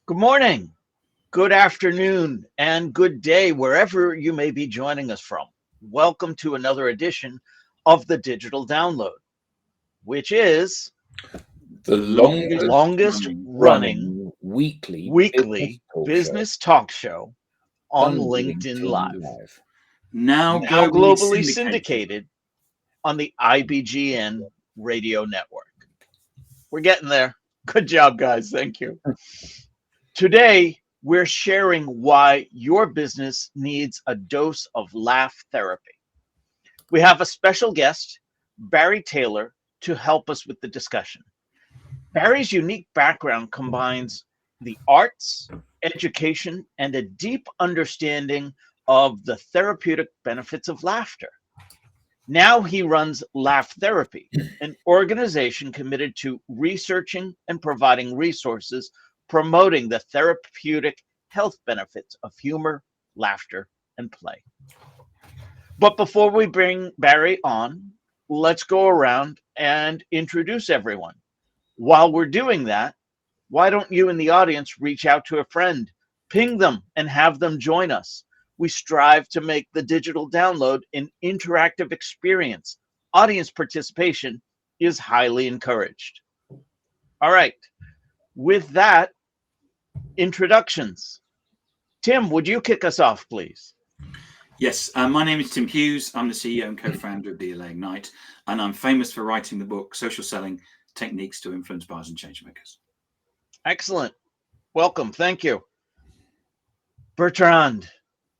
Good morning, good afternoon, and good day, wherever you may be joining us from. Welcome to another edition of the Digital Download, which is the longest running weekly business talk show on LinkedIn Live. Now globally syndicated on the IBGN radio network. We're getting there. Good job, guys. Thank you. Today, we're sharing why your business needs a dose of laugh therapy. We have a special guest, Barry Taylor, to help us with the discussion. Barry's unique background combines the arts, education, and a deep understanding of the therapeutic benefits of laughter. Now he runs Laugh Therapy, an organization committed to researching and providing resources promoting the therapeutic health benefits of humor, laughter, and play. But before we bring Barry on, let's go around and introduce everyone. While we're doing that, why don't you in the audience reach out to a friend, ping them, and have them join us? We strive to make the digital download an interactive experience. Audience participation is highly encouraged. All right. With that, introductions. Tim, would you kick us off, please? Yes, my name is Tim Hughes. I'm the CEO and co-founder of DLA Ignite, and I'm famous for writing the book, Social Selling, Techniques to Influence Buyers and Changemakers. Excellent. Welcome. Thank you. Bertrand,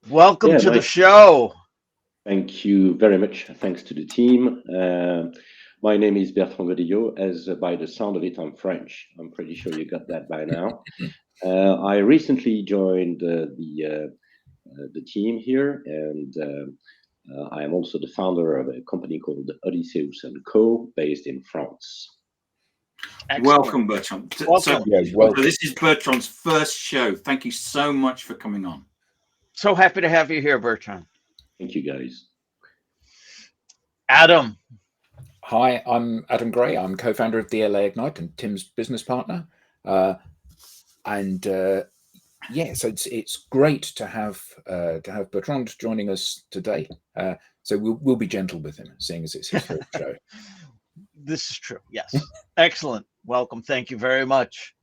welcome to the show. Thank you very much. Thanks to the team. My name is Bertrand Godillot. As by the sound of it, I'm French. I'm pretty sure you got that by now. I recently joined the team here, and I am also the founder of a company called Odysseus & Co, based in France. Excellent. Welcome, Bertrand. Welcome. So this is Bertrand's first show. Thank you so much for coming on. So happy to have you here, Bertrand. Thank you, guys. Adam. Hi, I'm Adam Gray. I'm co-founder of DLA Ignite and Tim's business partner. So it's great to have Bertrand joining us today. So we'll be gentle with him, seeing as it's his first show. This is true. Yes. Excellent. Welcome. Thank you very much.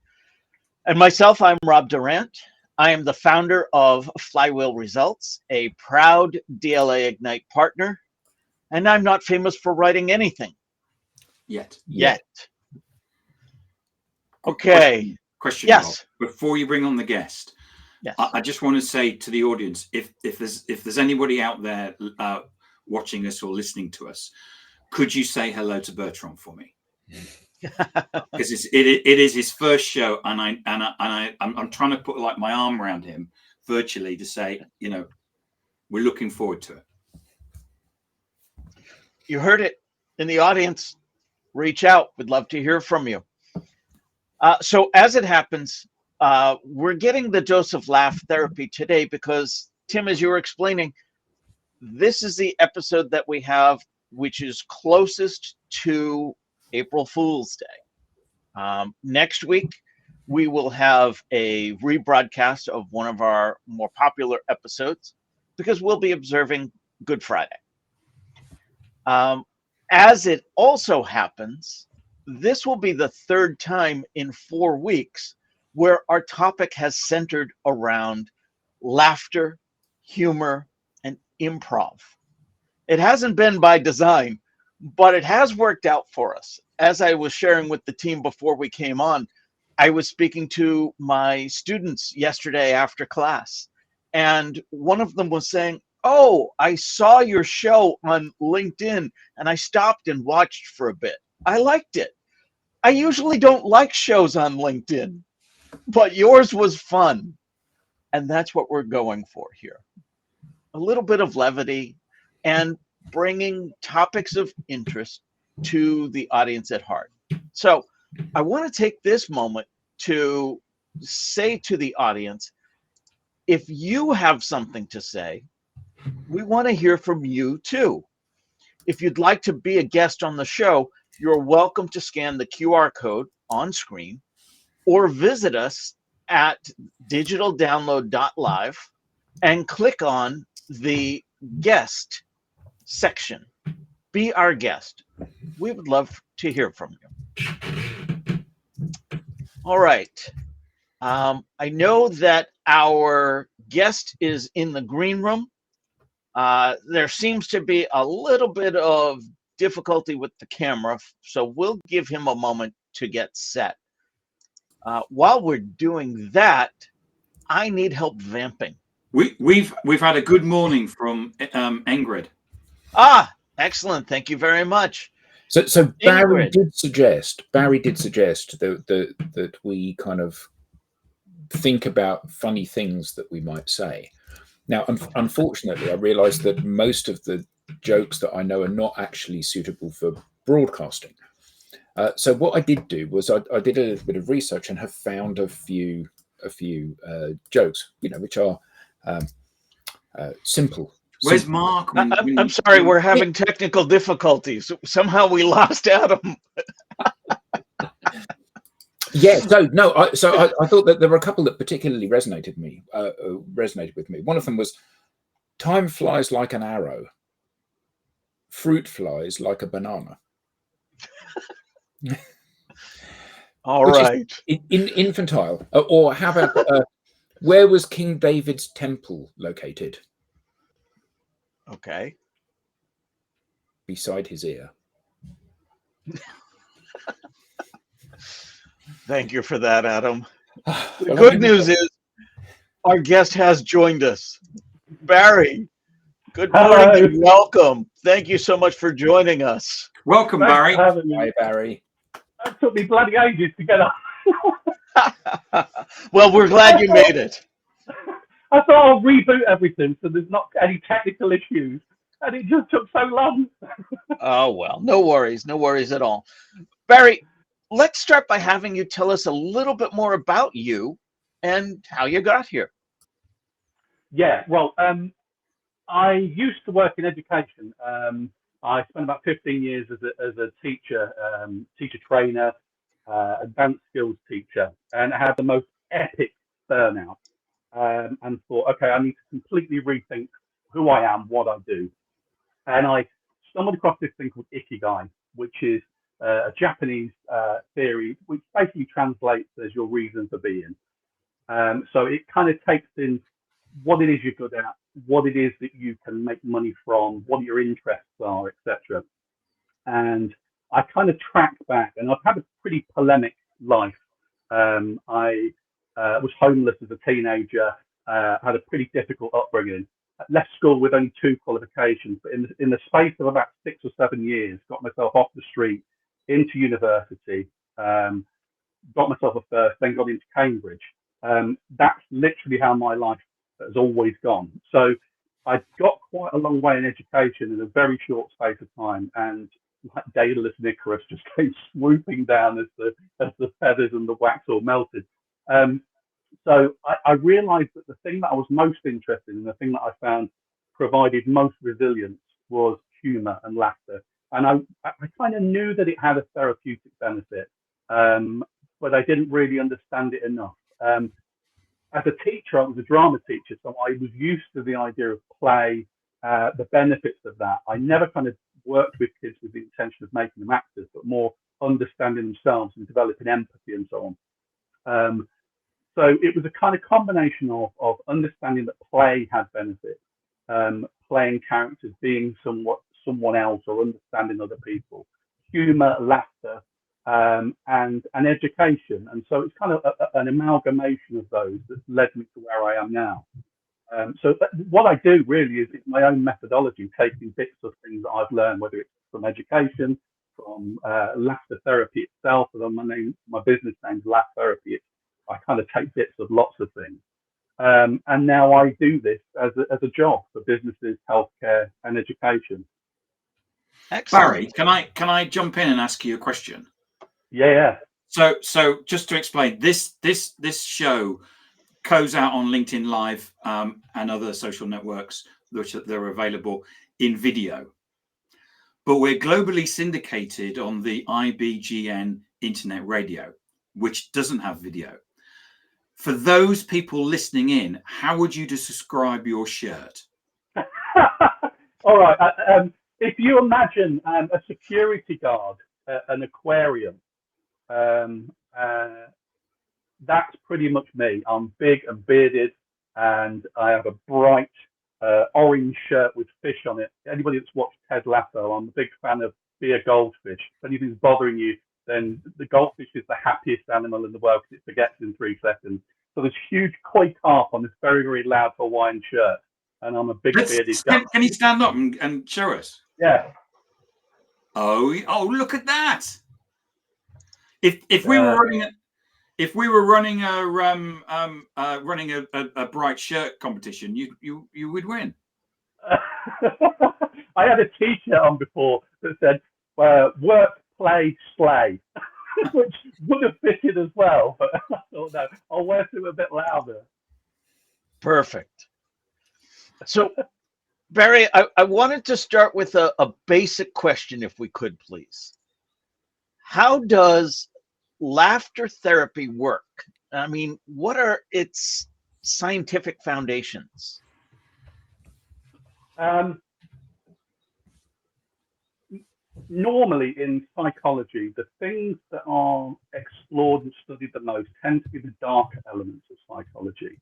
And myself, I'm Rob Durant. I am the founder of Flywheel Results, a proud DLA Ignite partner, and I'm not famous for writing anything. Yet. Okay. Question. Yes. Rob, before you bring on the guest, yes. I just want to say to the audience, if there's anybody out there watching us or listening to us, could you say hello to Bertrand for me? Because it is his first show, and I'm trying to put like my arm around him virtually to say, we're looking forward to it. You heard it in the audience. Reach out. We'd love to hear from you. So as it happens, we're getting the dose of laugh therapy today because, Tim, as you were explaining, this is the episode that we have which is closest to April Fool's Day. Next week, we will have a rebroadcast of one of our more popular episodes because we'll be observing Good Friday. As it also happens, this will be the third time in 4 weeks where our topic has centered around laughter, humor, and improv. It hasn't been by design, but it has worked out for us. As I was sharing with the team before we came on, I was speaking to my students yesterday after class, and one of them was saying, "Oh, I saw your show on LinkedIn, and I stopped and watched for a bit. I liked it. I usually don't like shows on LinkedIn, but yours was fun." And that's what we're going for here. A little bit of levity and bringing topics of interest to the audience at heart. So I want to take this moment to say to the audience, if you have something to say, we want to hear from you too. If you'd like to be a guest on the show, you're welcome to scan the QR code on screen or visit us at digitaldownload.live and click on the guest section. Be our guest. We would love to hear from you. All right. I know that our guest is in the green room. There seems to be a little bit of difficulty with the camera, so we'll give him a moment to get set. While we're doing that, I need help vamping. We've had a good morning from Ingrid. Ah, excellent. Thank you very much. So Barry Ingrid. did suggest that we kind of think about funny things that we might say. Now, unfortunately, I realized that most of the jokes that I know are not actually suitable for broadcasting. So what I did do was I did a little bit of research and have found a few jokes, which are simple. Where's Mark? I'm sorry, we're having technical difficulties. Somehow we lost Adam. Yeah, so no, I thought that there were a couple that particularly resonated with me. One of them was, time flies like an arrow, fruit flies like a banana. All right. Infantile. Or how about, where was King David's temple located? Okay. Beside his ear. Thank you for that, Adam. The good news is our guest has joined us. Barry, good morning and welcome. Thank you so much for joining us. Welcome, Barry. Hi, Barry. That took me bloody ages to get up. Well, we're glad you made it. I thought I'll reboot everything so there's not any technical issues, and it just took so long. Oh, well, no worries at all. Barry, let's start by having you tell us a little bit more about you and how you got here. Yeah, well, I used to work in education. I spent about 15 years as a teacher, teacher trainer, advanced skills teacher, and I had the most epic burnout. And thought, okay, I need to completely rethink who I am, what I do. And I stumbled across this thing called Ikigai, which is a Japanese theory, which basically translates as your reason for being. So it kind of takes in what it is you're good at, what it is that you can make money from, what your interests are, etc. And I kind of tracked back, and I've had a pretty polemic life. I was homeless as a teenager, had a pretty difficult upbringing, left school with only 2 qualifications, but in the space of about 6 or 7 years, got myself off the street, into university, got myself a first, then got into Cambridge. That's literally how my life has always gone. So I got quite a long way in education in a very short space of time, and like Daedalus and Icarus just came swooping down as the feathers and the wax all melted. So I realized that the thing that I was most interested in, the thing that I found provided most resilience, was humor and laughter. And I kind of knew that it had a therapeutic benefit, but I didn't really understand it enough. As a teacher, I was a drama teacher, so I was used to the idea of play, the benefits of that. I never kind of worked with kids with the intention of making them actors, but more understanding themselves and developing empathy and so on. So it was a kind of combination of understanding that play had benefits, playing characters, being someone else, or understanding other people, humor, laughter, and education. And so it's kind of an amalgamation of those that led me to where I am now. So what I do really is my own methodology, taking bits of things that I've learned, whether it's from education, from laughter therapy itself, and my business name's Laugh Therapy. I kind of take bits of lots of things. And now I do this as a job for businesses, healthcare, and education. Excellent. Barry, can I jump in and ask you a question? Yeah. So just to explain, this show goes out on LinkedIn Live and other social networks, which they're available in video. But we're globally syndicated on the IBGN internet radio, which doesn't have video. For those people listening in, how would you describe your shirt? All right. If you imagine a security guard at an aquarium, that's pretty much me. I'm big and bearded, and I have a bright orange shirt with fish on it. Anybody that's watched Ted Lasso, I'm a big fan of beer goldfish. If anything's bothering you, then the goldfish is the happiest animal in the world because it forgets in 3 seconds. So there's huge koi carp on this very, very loud Hawaiian shirt, and I'm a big bearded guy. Can you stand up and show us? Yeah. Oh, look at that! If we were running a bright shirt competition, you would win. I had a T-shirt on before that said "Work, play, slay," which would have fitted as well. But I thought, no, I'll wear something a bit louder. Perfect. So, Barry, I wanted to start with a basic question, if we could, please. How does laughter therapy work? I mean, what are its scientific foundations? Normally in psychology, the things that are explored and studied the most tend to be the darker elements of psychology.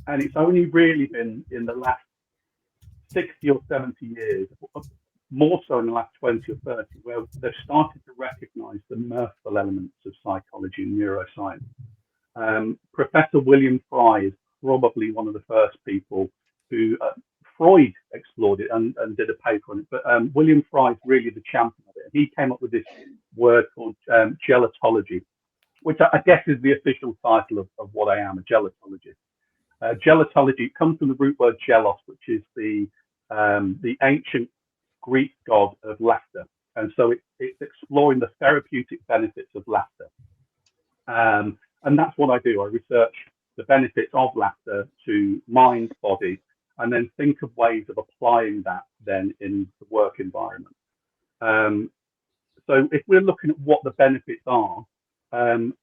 And it's only really been in the last 60 or 70 years, more so in the last 20 or 30, where they've started to recognize the mirthful elements of psychology and neuroscience. Professor William Fry is probably one of the first people who, Freud explored it and did a paper on it, but William Fry is really the champion of it. He came up with this word called gelotology, which I guess is the official title of what I am, a gelotologist. Gelotology comes from the root word gelos, which is the ancient Greek god of laughter. And so it's exploring the therapeutic benefits of laughter. And that's what I do. I research the benefits of laughter to mind, body, and then think of ways of applying that then in the work environment. So if we're looking at what the benefits are, there's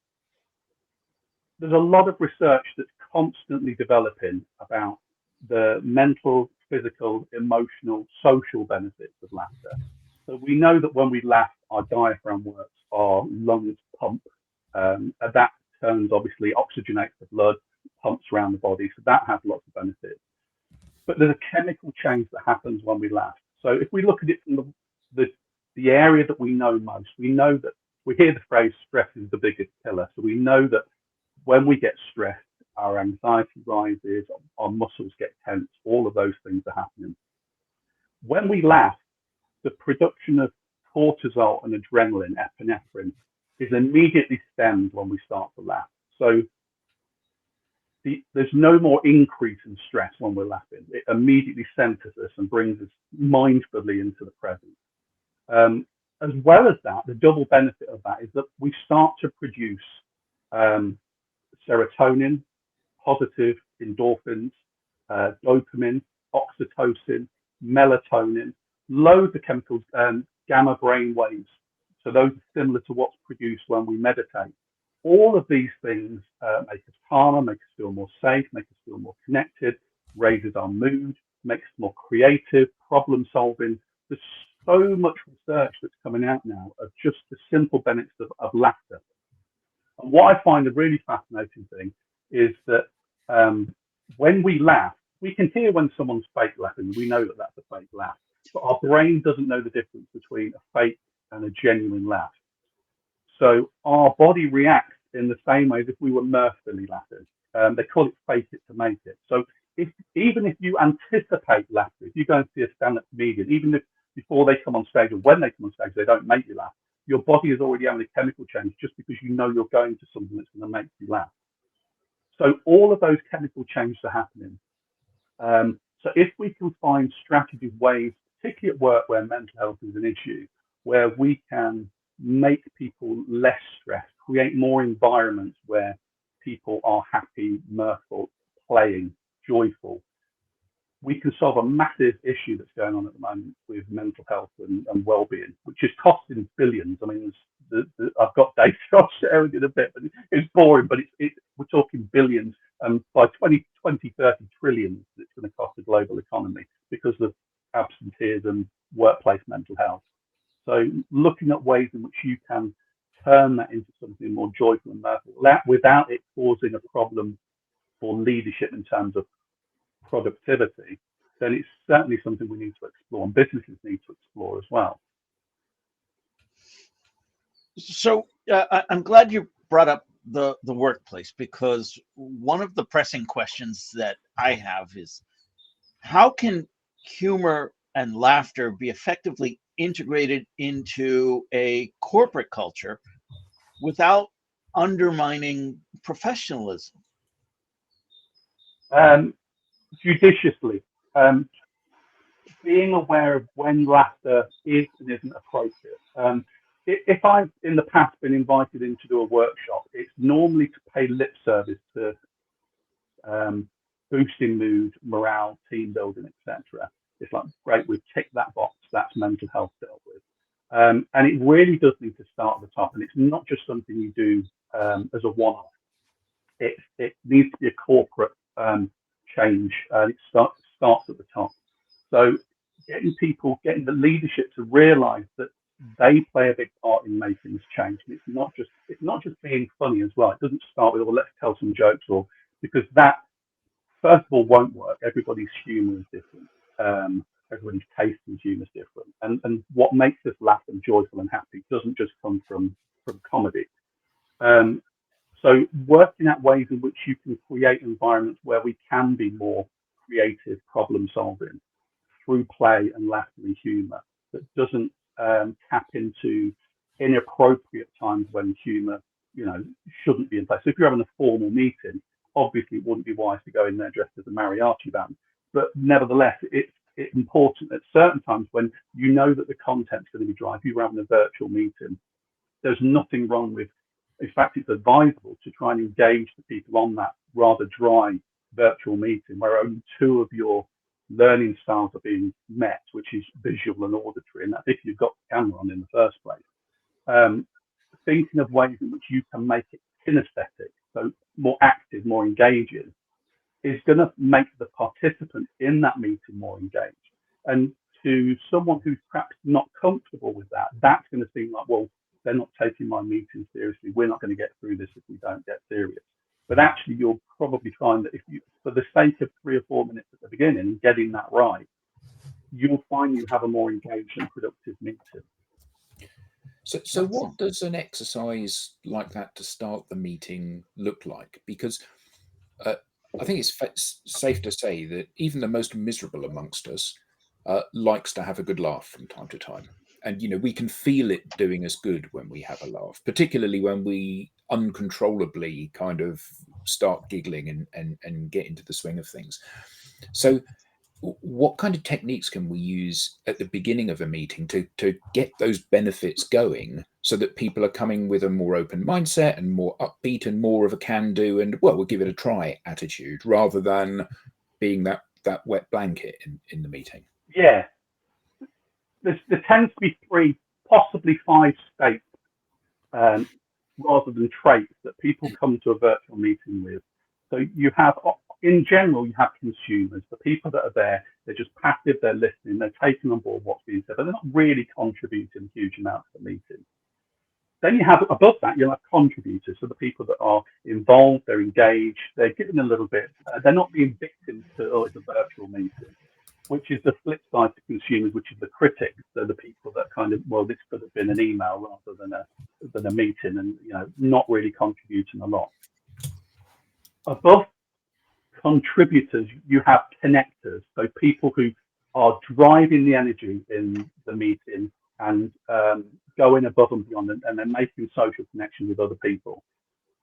a lot of research that's constantly developing about the mental, physical, emotional, social benefits of laughter. So we know that when we laugh, our diaphragm works, our lungs pump, and that turns, obviously, oxygenates the blood, pumps around the body. So that has lots of benefits. But there's a chemical change that happens when we laugh. So if we look at it from the area that we know most, we know that we hear the phrase stress is the biggest killer. So we know that when we get stressed, our anxiety rises, our muscles get tense, all of those things are happening. When we laugh, the production of cortisol and adrenaline, epinephrine, is immediately stemmed when we start to laugh. So there's no more increase in stress when we're laughing. It immediately centers us and brings us mindfully into the present. As well as that, the double benefit of that is that we start to produce serotonin, positive endorphins, dopamine, oxytocin, melatonin, loads of chemicals, gamma brain waves. So those are similar to what's produced when we meditate. All of these things make us calmer, make us feel more safe, make us feel more connected, raises our mood, makes us more creative, problem solving. There's so much research that's coming out now of just the simple benefits of laughter. And what I find a really fascinating thing is that when we laugh, we can hear when someone's fake laughing. We know that that's a fake laugh. But our brain doesn't know the difference between a fake and a genuine laugh. So our body reacts in the same way as if we were mirthfully laughing. They call it fake it to make it. So even if you anticipate laughter, if you go and see a stand-up comedian, even if before they come on stage or when they come on stage, they don't make you laugh, your body is already having a chemical change just because you know you're going to something that's going to make you laugh. So all of those chemical changes are happening. So if we can find strategies, ways, particularly at work where mental health is an issue, where we can make people less stressed, create more environments where people are happy, mirthful, playing, joyful, we can solve a massive issue that's going on at the moment with mental health and well-being, which is costing billions. I mean, I've got data I'll share with you in a bit, but it's boring, but we're talking billions. And by 2030, trillions it's going to cost the global economy because of absenteeism, workplace mental health. So looking at ways in which you can turn that into something more joyful and mirthful without it causing a problem for leadership in terms of productivity, then it's certainly something we need to explore, and businesses need to explore as well. So I'm glad you brought up the workplace, because one of the pressing questions that I have is, how can humor and laughter be effectively integrated into a corporate culture without undermining professionalism? Judiciously, being aware of when laughter is and isn't appropriate. If I've in the past been invited in to do a workshop, it's normally to pay lip service to boosting mood, morale, team building, etc. It's like, great, we've ticked that box, that's mental health dealt with. And it really does need to start at the top, and it's not just something you do as a one-off. It needs to be a corporate change, and it starts at the top. So getting the leadership to realise that they play a big part in making this change. And it's not just being funny as well. It doesn't start with, well, let's tell some jokes, or because that first of all won't work. Everybody's humour is different. Everybody's taste in humour is different. And what makes us laugh and joyful and happy doesn't just come from comedy. So working out ways in which you can create environments where we can be more creative, problem solving through play and laughter and humour, that doesn't tap into inappropriate times when humour, shouldn't be in place. So if you're having a formal meeting, obviously it wouldn't be wise to go in there dressed as a mariachi band. But nevertheless, it's important at certain times when you know that the content's going to be dry. If you're having a virtual meeting, there's nothing wrong with, in fact, it's advisable to try and engage the people on that rather dry virtual meeting where only two of your learning styles are being met, which is visual and auditory, and that's if you've got the camera on in the first place. Thinking of ways in which you can make it kinesthetic, so more active, more engaging, is going to make the participants in that meeting more engaged. And to someone who's perhaps not comfortable with that, that's going to seem like, well, they're not taking my meeting seriously. We're not going to get through this if we don't get serious. But actually, you'll probably find that if you, for the sake of 3 or 4 minutes at the beginning, getting that right, you'll find you have a more engaged and productive meeting. So what does an exercise like that to start the meeting look like? Because I think it's safe to say that even the most miserable amongst us likes to have a good laugh from time to time. And, we can feel it doing us good when we have a laugh, particularly when we uncontrollably kind of start giggling and get into the swing of things. So what kind of techniques can we use at the beginning of a meeting to get those benefits going so that people are coming with a more open mindset and more upbeat and more of a can-do and, well, we'll give it a try attitude rather than being that wet blanket in the meeting? Yeah. There tends to be 3, possibly 5 states rather than traits that people come to a virtual meeting with. So you have, in general, you have consumers, the people that are there, they're just passive, they're listening, they're taking on board what's being said, but they're not really contributing huge amounts to the meeting. Then you have, above that, you'll have contributors, so the people that are involved, they're engaged, they're giving a little bit, they're not being victims to, oh, it's a virtual meeting, which is the flip side to consumers, which is the critics. So the people that kind of, well, this could have been an email rather than a meeting, and not really contributing a lot. Above contributors, you have connectors, so people who are driving the energy in the meeting and going above and beyond, and then making social connection with other people.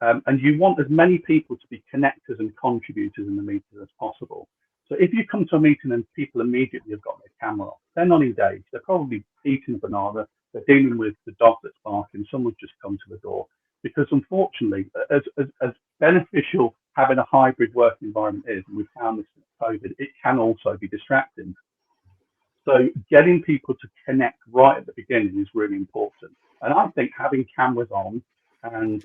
And you want as many people to be connectors and contributors in the meeting as possible. So if you come to a meeting and people immediately have got their camera off, they're not engaged. They're probably eating a banana. They're dealing with the dog that's barking. Someone's just come to the door. Because unfortunately, as beneficial having a hybrid work environment is, and we've found this since COVID, it can also be distracting. So getting people to connect right at the beginning is really important. And I think having cameras on and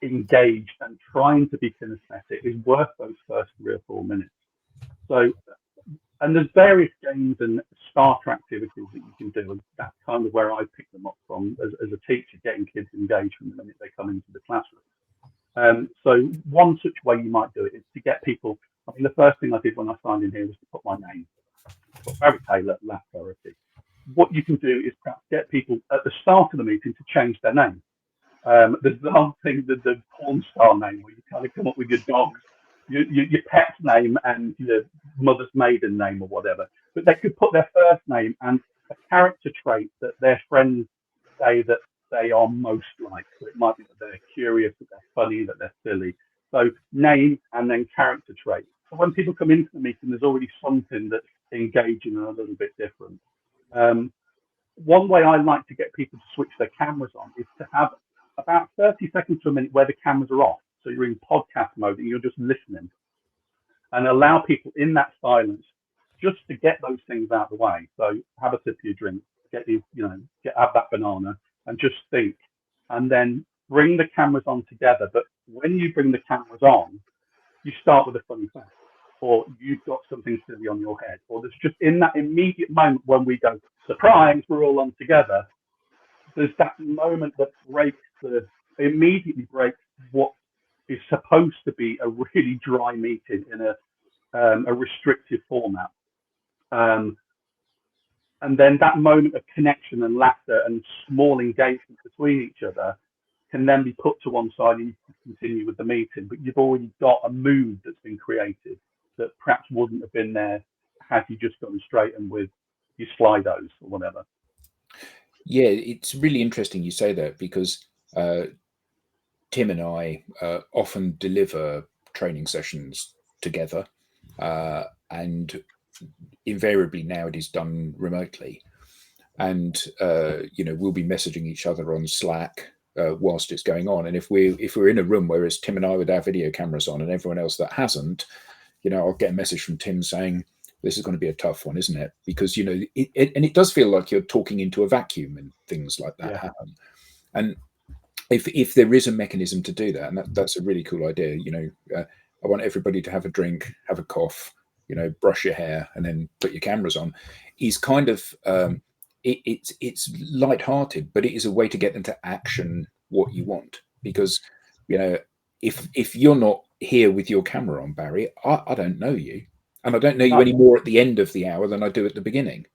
engaged and trying to be kinesthetic is worth those first 3 or 4 minutes. So, and there's various games and starter activities that you can do, and that's kind of where I pick them up from as a teacher, getting kids engaged from the minute they come into the classroom. So one such way you might do it is to get people, I mean, the first thing I did when I signed in here was to put my name. Barry Taylor, Laugh Therapy. What you can do is perhaps get people at the start of the meeting to change their name. There's the whole thing, the porn star name, where you kind of come up with your dog's, your pet's name and your mother's maiden name or whatever. But they could put their first name and a character trait that their friends say that they are most like. So it might be that they're curious, that they're funny, that they're silly. So name and then character trait. So when people come into the meeting, there's already something that's engaging and a little bit different. One way I like to get people to switch their cameras on is to have about 30 seconds to a minute where the cameras are off. So you're in podcast mode and you're just listening, and allow people in that silence just to get those things out of the way. So have a sip of your drink, have that banana and just think, and then bring the cameras on together. But when you bring the cameras on, you start with a funny fact, or you've got something silly on your head, or there's just in that immediate moment when we go, surprise, we're all on together, there's that moment that immediately breaks what is supposed to be a really dry meeting in a restrictive format. And then that moment of connection and laughter and small engagement between each other can then be put to one side and you can continue with the meeting, but you've already got a mood that's been created that perhaps wouldn't have been there had you just gone straight and with your Slidos or whatever. Yeah, it's really interesting you say that, because Tim and I often deliver training sessions together, and invariably now it is done remotely. And we'll be messaging each other on Slack whilst it's going on. And if we're in a room where it's Tim and I with our video cameras on and everyone else that hasn't, I'll get a message from Tim saying, this is going to be a tough one, isn't it? Because, it does feel like you're talking into a vacuum and things like that happen. And if there is a mechanism to do that, and that's a really cool idea, I want everybody to have a drink, have a cough, brush your hair, and then put your cameras on, is kind of, it's lighthearted, but it is a way to get them to action what you want. Because, if you're not here with your camera on, Barry, I don't know you. And I don't know you any more at the end of the hour than I do at the beginning.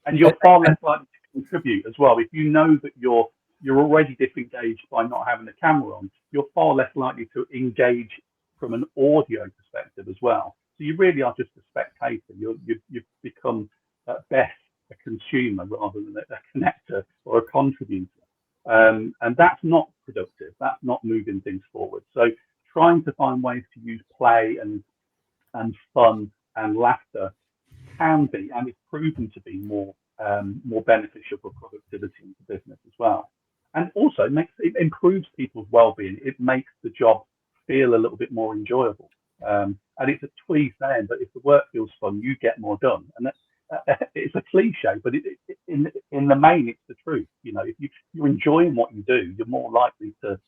And you're far less likely to contribute as well. If you know that you're already disengaged by not having the camera on, you're far less likely to engage from an audio perspective as well. So you really are just a spectator. You've become at best a consumer rather than a connector or a contributor. And that's not productive. That's not moving things forward. So trying to find ways to use play and fun and laughter can be, and is proven to be, more beneficial for productivity in the business as well. And also it improves people's well-being. It makes the job feel a little bit more enjoyable. And it's a tweeze then, but if the work feels fun, you get more done. And it's a cliche, but in the main, it's the truth. If you're enjoying what you do, you're more likely to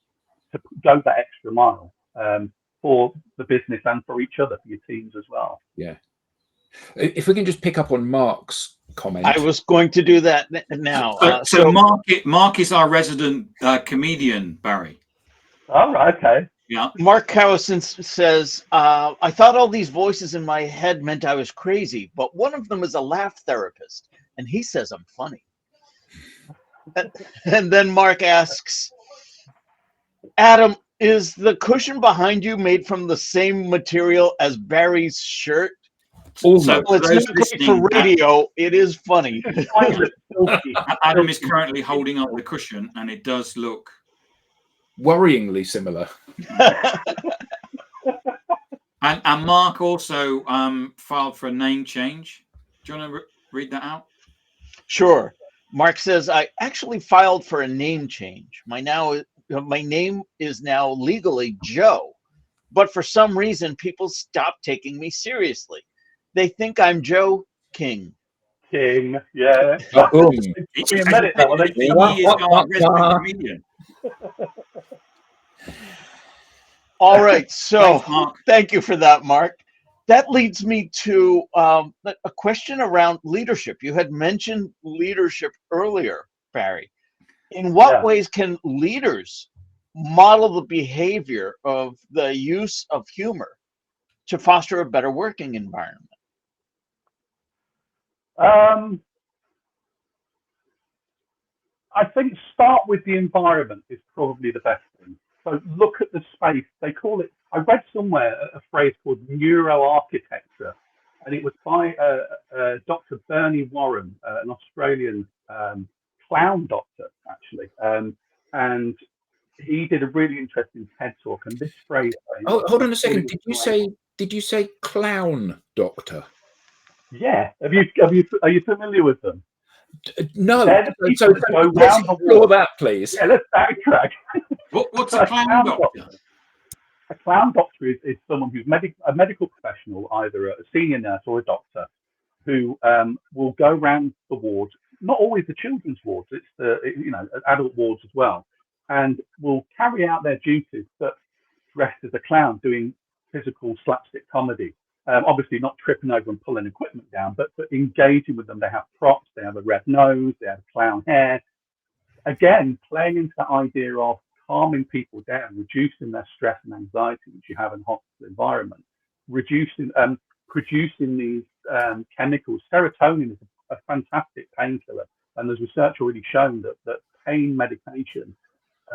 go that extra mile for the business and for each other, for your teams as well. Yeah. If we can just pick up on Mark's comment. I was going to do that now. So Mark is our resident comedian, Barry. All right, okay. Yeah. Mark Howison says, I thought all these voices in my head meant I was crazy, but one of them is a laugh therapist, and he says I'm funny. And then Mark asks, Adam, is the cushion behind you made from the same material as Barry's shirt? Almost. So it's not great for radio. It is funny. Adam is currently holding up the cushion, and it does look worryingly similar. And Mark also filed for a name change. Do you want to read that out? Sure. Mark says, I actually filed for a name change. My name is now legally Joe. but for some reason, people stop taking me seriously. They think I'm Joe King. King, yeah. Boom. He We met it now. is our resident comedian. All right, so Thanks, Mark. thank you for that, Mark. That leads me to a question around leadership. You had mentioned leadership earlier, Barry. In what ways can leaders model the behavior of the use of humor to foster a better working environment? I think start with the environment is probably the best thing. So look at the space. They call it, I read somewhere a phrase called neuroarchitecture, and it was by Dr. Bernie Warren, an Australian clown doctor, actually. And he did a really interesting TED talk, and this phrase. Oh, hold on a second. Did you say clown doctor? Yeah. Are you familiar with them? No. So let's explore that, please. Yeah, let's backtrack. What's a clown doctor? A clown doctor is someone who's a medical professional, either a senior nurse or a doctor, who will go around the wards, not always the children's wards, it's the adult wards as well, and will carry out their duties, but dressed as a clown, doing physical slapstick comedy. Obviously not tripping over and pulling equipment down, but engaging with them. They have props, they have a red nose, they have clown hair. Again, playing into that idea of calming people down, reducing their stress and anxiety, which you have in a hospital environment, producing these chemicals. Serotonin is a fantastic painkiller, and there's research already shown that pain medication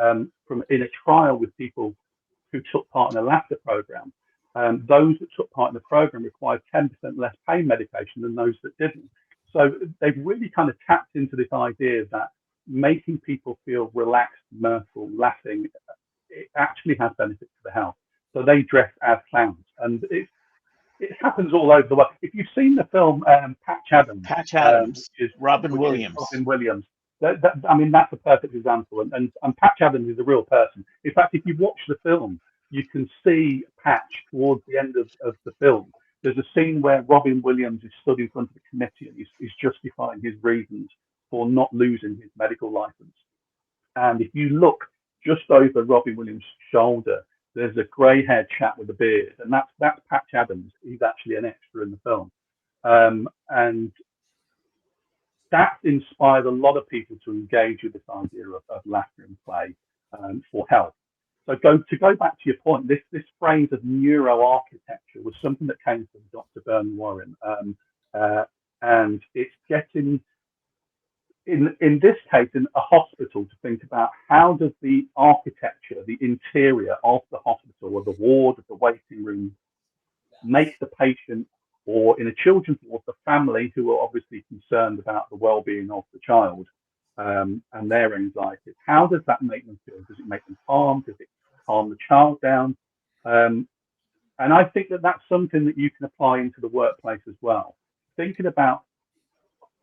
in a trial with people who took part in a laughter program, those that took part in the program required 10% less pain medication than those that didn't. So they've really kind of tapped into this idea that making people feel relaxed, mirthful, laughing, it actually has benefits for the health. So they dress as clowns, and it happens all over the world. If you've seen the film Patch Adams, Robin Williams. I mean, that's a perfect example. And Patch Adams is a real person. In fact, if you watch the film, you can see Patch towards the end of the film. There's a scene where Robin Williams is stood in front of the committee and he's justifying his reasons for not losing his medical license. And if you look just over Robin Williams' shoulder, there's a grey-haired chap with a beard, and that's Patch Adams. He's actually an extra in the film. And that inspired a lot of people to engage with this idea of laughter and play for health. So to go back to your point, this phrase of neuroarchitecture was something that came from Dr. Bernie Warren, and it's getting, in this case, in a hospital, to think about how does the architecture, the interior of the hospital or the ward, of the waiting room, make the patient, or in a children's ward, the family who are obviously concerned about the well-being of the child and their anxieties. How does that make them feel? Does it make them calm? Does it calm the child down? And I think that that's something that you can apply into the workplace as well. Thinking about,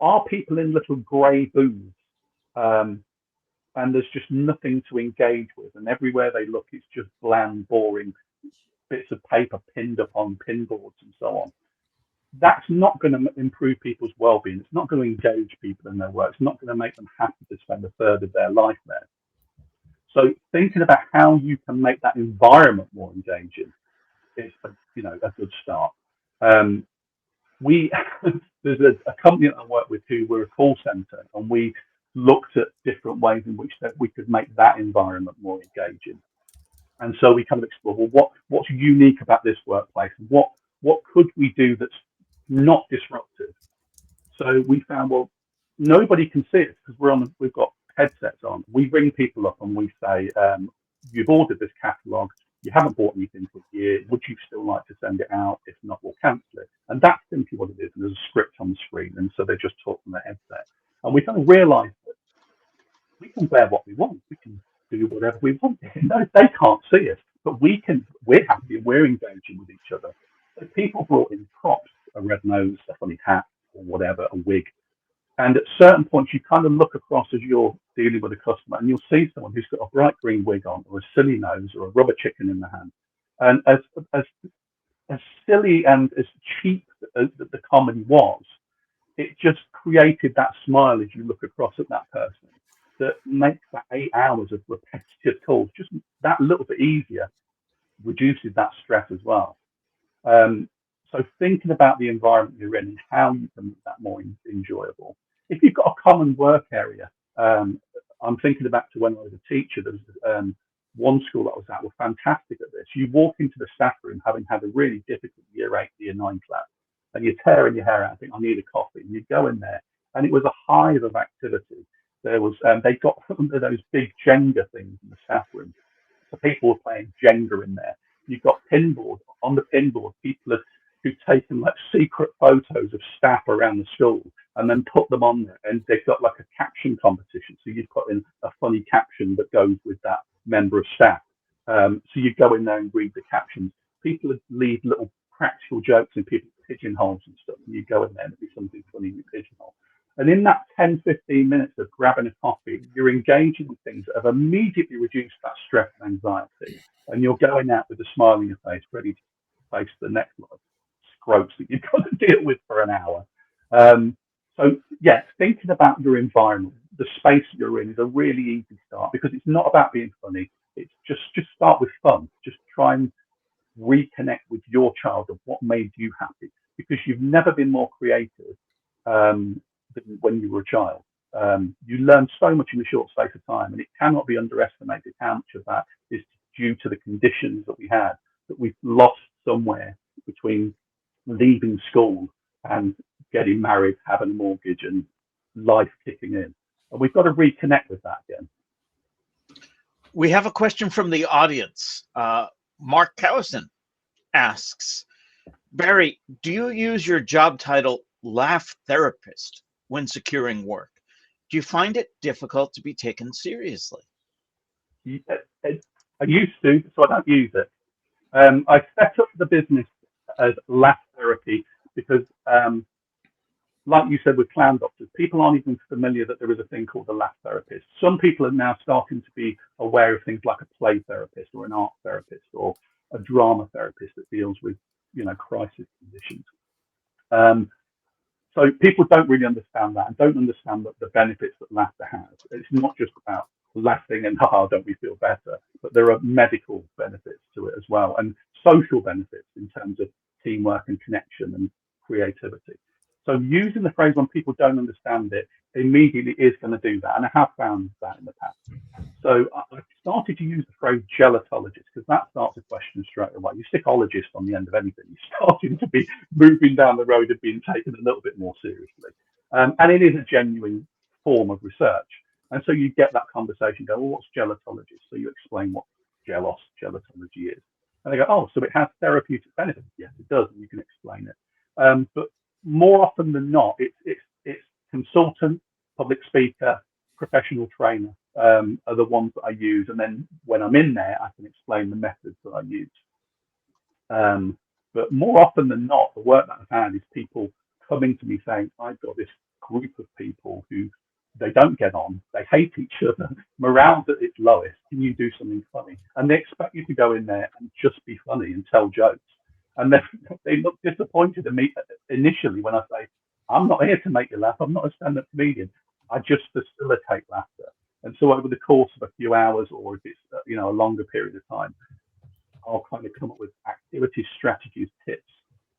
are people in little grey booths and there's just nothing to engage with, and everywhere they look it's just bland, boring bits of paper pinned up on pinboards and so on. That's not going to improve people's well-being. It's not going to engage people in their work. It's not going to make them happy to spend a third of their life there. So thinking about how you can make that environment more engaging is a good start. There's a company that I work with who we're a call center, and we looked at different ways in which that we could make that environment more engaging. And so we kind of explored, well, what's unique about this workplace? What could we do that's not disruptive? So we found, well, nobody can see it because we've got headsets on. We ring people up and we say, you've ordered this catalogue, you haven't bought anything for a year, would you still like to send it out? If not, we'll cancel it. And that's simply what it is. And there's a script on the screen, and so they just talk from their headset. And we kind of realised that we can wear what we want. We can do whatever we want. No, they can't see us, but we're happy and we're engaging with each other. So people brought in props, a red nose, a funny hat, or whatever, a wig. And at certain points, you kind of look across as you're dealing with a customer, and you'll see someone who's got a bright green wig on, or a silly nose, or a rubber chicken in the hand. And as silly and as cheap as the comedy was, it just created that smile as you look across at that person that makes that 8 hours of repetitive calls just that little bit easier, reduces that stress as well. So thinking about the environment you're in and how you can make that more enjoyable. If you've got a common work area, I'm thinking back to when I was a teacher. There was one school that I was at were fantastic at this. You walk into the staff room having had a really difficult year 8, year 9 class, and you're tearing your hair out. I think I need a coffee, and you go in there, and it was a hive of activity. There was they got under those big Jenga things in the staff room, so people were playing Jenga in there. You've got pinboard. On the pinboard, people who've taken like secret photos of staff around the school and then put them on there, and they've got like a caption competition. So you put in a funny caption that goes with that member of staff. So you go in there and read the captions. People leave little practical jokes in people's pigeonholes and stuff, and you go in there and it'll be something funny in your pigeonhole. And in that 10, 15 minutes of grabbing a coffee, you're engaging with things that have immediately reduced that stress and anxiety. And you're going out with a smile on your face, ready to face the next lot of scropes that you've got to deal with for an hour. So, yeah, thinking about your environment, the space that you're in is a really easy start, because it's not about being funny. It's just start with fun. Just try and reconnect with your child of what made you happy, because you've never been more creative than when you were a child. You learn so much in a short space of time, and it cannot be underestimated how much of that is due to the conditions that we had, that we've lost somewhere between leaving school and getting married, having a mortgage, and life kicking in. And we've got to reconnect with that again. We have a question from the audience. Mark Cowson asks, Barry, do you use your job title laugh therapist when securing work? Do you find it difficult to be taken seriously? I used to, so I don't use it. I set up the business as laugh therapy because, like you said with clown doctors, people aren't even familiar that there is a thing called a laugh therapist. Some people are now starting to be aware of things like a play therapist or an art therapist or a drama therapist that deals with, crisis conditions. So people don't really understand that and don't understand the benefits that laughter has. It's not just about laughing and, don't we feel better, but there are medical benefits to it as well, and social benefits in terms of teamwork and connection and creativity. So using the phrase when people don't understand it immediately is going to do that, and I have found that in the past. So I started to use the phrase gelotologist, because that starts a question straight away. You stick ologist on the end of anything, you're starting to be moving down the road of being taken a little bit more seriously. And it is a genuine form of research. And so you get that conversation, go, well, what's gelotologist? So you explain what gelotology is. And they go, oh, so it has therapeutic benefits. Yes, it does, and you can explain it. But more often than not, it's consultant, public speaker, professional trainer are the ones that I use. And then when I'm in there, I can explain the methods that I use. But more often than not, the work that I've had is people coming to me saying, I've got this group of people who they don't get on, they hate each other, morale's at its lowest, can you do something funny? And they expect you to go in there and just be funny and tell jokes. And they look disappointed at me initially when I say, I'm not here to make you laugh, I'm not a stand-up comedian, I just facilitate laughter. And so over the course of a few hours, or if it's a longer period of time, I'll kind of come up with activities, strategies, tips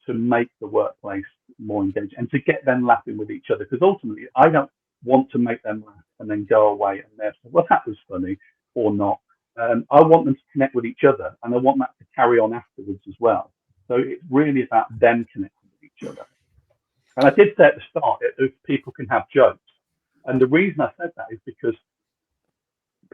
to make the workplace more engaging and to get them laughing with each other. Because ultimately, I don't want to make them laugh and then go away and they're saying, well, that was funny or not. I want them to connect with each other, and I want that to carry on afterwards as well. So it's really about them connecting with each other. And I did say at the start, if people can have jokes. And the reason I said that is because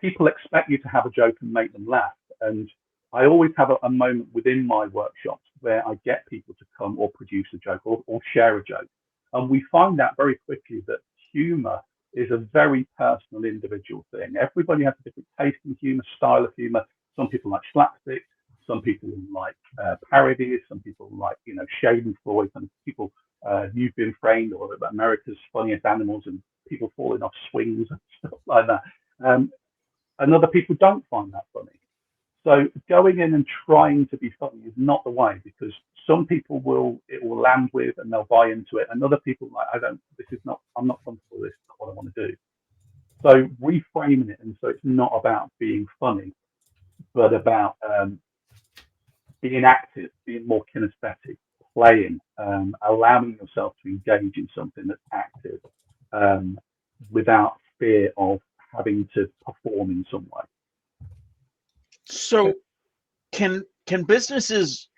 people expect you to have a joke and make them laugh. And I always have a moment within my workshops where I get people to come or produce a joke or share a joke. And we find out very quickly that humour is a very personal, individual thing. Everybody has a different taste in humour, style of humour. Some people like slapstick, some people like parodies, some people like, Schadenfreude, and people, You've Been Framed, or America's Funniest Animals, and people falling off swings and stuff like that. And other people don't find that funny. So going in and trying to be funny is not the way, because some people it will land with and they'll buy into it, and other people like, I'm not comfortable with this, it's not what I want to do. So reframing it, and so it's not about being funny, but about being active, being more kinesthetic, playing, allowing yourself to engage in something that's active, without fear of having to perform in some way. So can businesses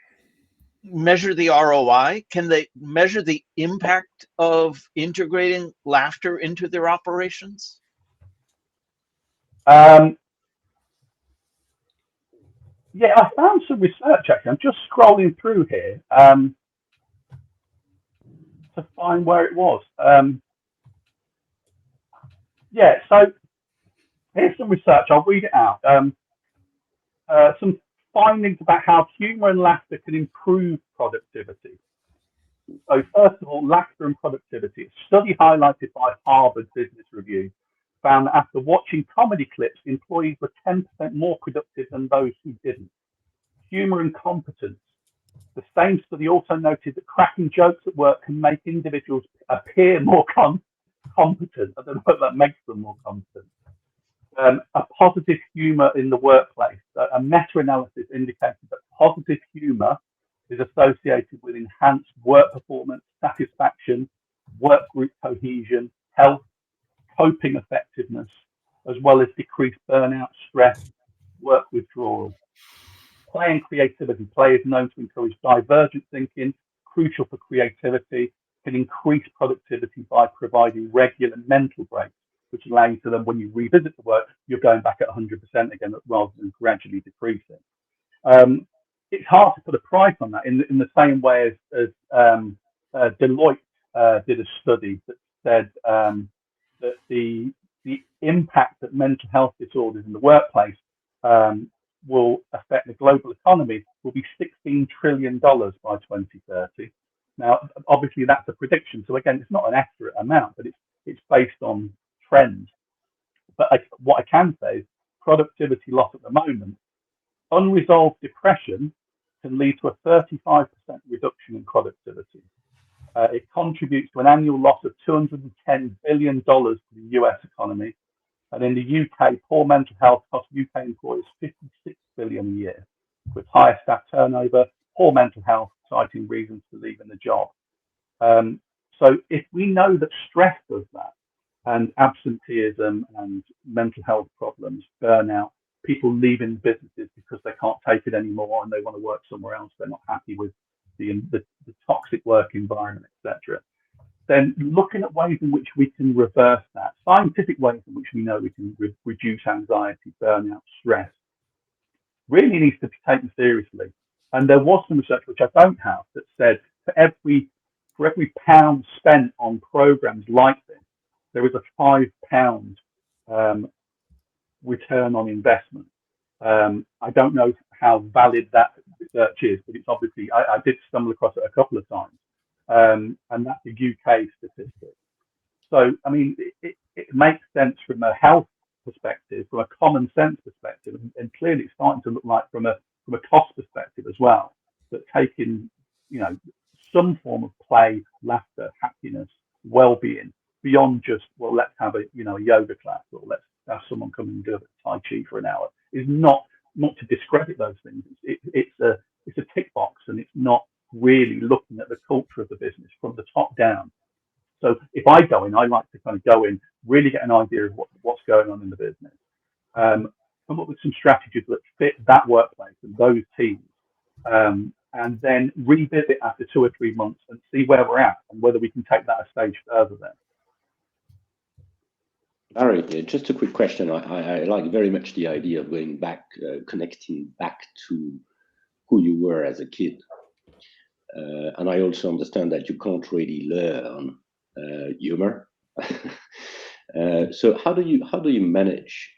measure the ROI? Can they measure the impact of integrating laughter into their operations? Yeah, I found some research actually. I'm just scrolling through here to find where it was. Yeah, so here's some research. I'll read it out. Some findings about how humour and laughter can improve productivity. So first of all, laughter and productivity. A study highlighted by Harvard Business Review found that after watching comedy clips, employees were 10% more productive than those who didn't. Humour and competence. The same study also noted that cracking jokes at work can make individuals appear more competent. I don't know if that makes them more competent. A positive humour in the workplace. A meta-analysis indicated that positive humour is associated with enhanced work performance, satisfaction, work group cohesion, health, coping effectiveness, as well as decreased burnout, stress, work withdrawal. Play and creativity. Play is known to encourage divergent thinking, crucial for creativity, can increase productivity by providing regular mental breaks, which allow you to then, when you revisit the work, you're going back at 100% again rather than gradually decreasing. It's hard to put a price on that in the same way as Deloitte did a study that said that the impact that mental health disorders in the workplace will affect the global economy will be $16 trillion by 2030. Now, obviously, that's a prediction. So again, it's not an accurate amount, but it's based on trends. But what I can say is productivity loss at the moment, unresolved depression can lead to a 35% reduction in productivity. It contributes to an annual loss of $210 billion to the US economy. And in the UK, poor mental health costs UK employers $56 billion a year, with higher staff turnover, poor mental health, citing reasons for leaving the job. So if we know that stress does that, and absenteeism and mental health problems, burnout, people leaving businesses because they can't take it anymore and they want to work somewhere else, they're not happy with the toxic work environment, etc. Then looking at ways in which we can reverse that, scientific ways in which we know we can reduce anxiety, burnout, stress, really needs to be taken seriously. And there was some research, which I don't have, that said for every pound spent on programs like this, there is a £5 return on investment. I don't know how valid that research is, but it's obviously, I did stumble across it a couple of times. And that's a UK statistic. So, I mean, it makes sense from a health perspective, from a common sense perspective, and clearly it's starting to look like from a cost perspective as well, that taking, some form of play, laughter, happiness, well-being, beyond just, well, let's have a yoga class, or let's have someone come and do a Tai Chi for an hour, is not to discredit those things. It's a tick box, and it's not really looking at the culture of the business from the top down. So if I go in, I like to kind of go in, really get an idea of what's going on in the business, come up with some strategies that fit that workplace and those teams, and then revisit after 2 or 3 months and see where we're at and whether we can take that a stage further then. Barry, just a quick question. I like very much the idea of going back, connecting back to who you were as a kid. And I also understand that you can't really learn humor. So how do you manage?